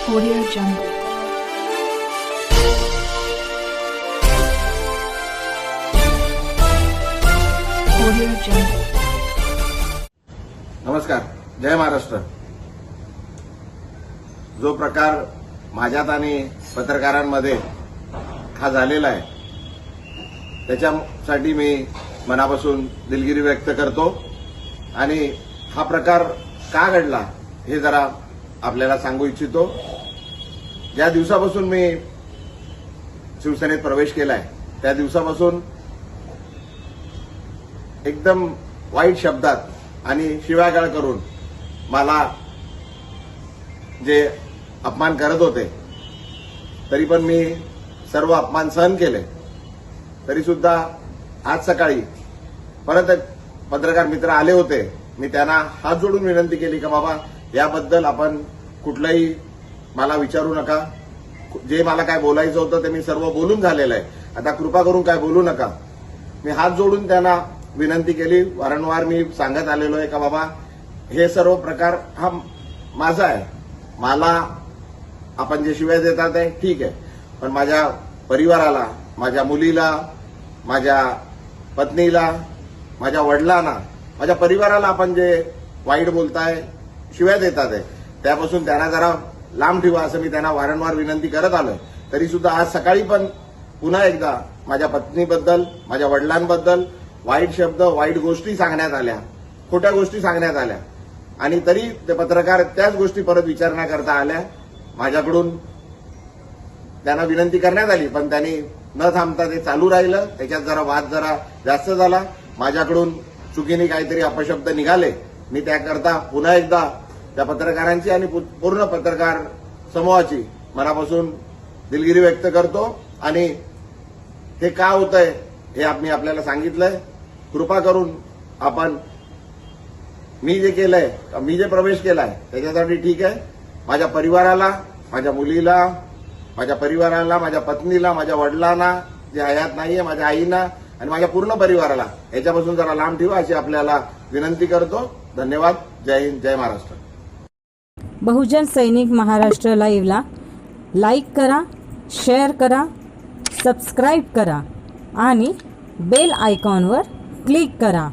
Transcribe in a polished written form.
Audio Jungle. Audio Jungle. नमस्कार. जय महाराष्ट्र. जो प्रकार माझ्यात आणि पत्रकारांमध्ये हा झालेला आहे त्याच्यासाठी मी मनापासून दिलगिरी व्यक्त करतो आणि हा प्रकार का घडला हे जरा आपल्याला सांगू इच्छितो. ज्या दिवसापासून मी शिवसेनेत प्रवेश केलाय त्या दिवसापासून एकदम वाईट शब्दात आणि शिव्यागाळ करून मला जे अपमान करत होते तरी पण मी सर्व अपमान सहन केले. तरी सुद्धा आज सकाळी परत एक पत्रकार मित्र आले होते. मी त्यांना हात जोडून विनंती केली की बाबा याबद्दल आपण कुठलंही मला विचारू नका. जे मला काय बोलायचं होतं ते मी सर्व बोलून झालेलं आहे. आता कृपा करून काय बोलू नका. मी हात जोडून त्यांना विनंती केली. वारंवार मी सांगत आलेलो आहे का बाबा हे सर्व प्रकार हा माझा आहे. मला आपण जे शिव्या देतात आहे ठीक आहे, पण माझ्या परिवाराला, माझ्या मुलीला, माझ्या पत्नीला, माझ्या वडिलांना, माझ्या परिवाराला आपण जे वाईट बोलताय, शिव्या देतात आहे त्यापासून त्यांना जरा लांब ठेवा असं मी त्यांना वारंवार विनंती करत आलोय. तरी सुद्धा आज सकाळी पण पुन्हा एकदा माझ्या पत्नीबद्दल, माझ्या वडिलांबद्दल वाईट शब्द, वाईट गोष्टी सांगण्यात आल्या, खोट्या गोष्टी सांगण्यात आल्या आणि तरी ते पत्रकार त्याच गोष्टी परत विचारण्याकरता आल्या. माझ्याकडून त्यांना विनंती करण्यात आली पण त्यांनी न थांबता ते चालू राहिलं. त्याच्यात जरा वाद जरा जास्त झाला. माझ्याकडून चुकीने काहीतरी अपशब्द निघाले. मी त्याकरता पुन्हा एकदा त्या पत्रकारांची आणि पूर्ण पत्रकार समूहाची मनापासून दिलगिरी व्यक्त करतो आणि हे का होतंय हे मी आपल्याला सांगितलंय. कृपा करून आपण मी जे केलंय, मी जे प्रवेश केलाय त्याच्यासाठी ठीक आहे. माझ्या परिवाराला, माझ्या मुलीला, माझ्या परिवाराला, माझ्या पत्नीला, माझ्या वडिलांना जे हयात नाहीये, माझ्या आईना आणि माझ्या पूर्ण परिवाराला याच्यापासून जरा लांब ठेवा अशी आपल्याला विनंती करतो. धन्यवाद. जय हिंद, जय महाराष्ट्र. बहुजन सैनिक महाराष्ट्र लाईव्हला लाईक करा, शेअर करा, सबस्क्राईब करा आणि बेल आयकॉनवर क्लिक करा.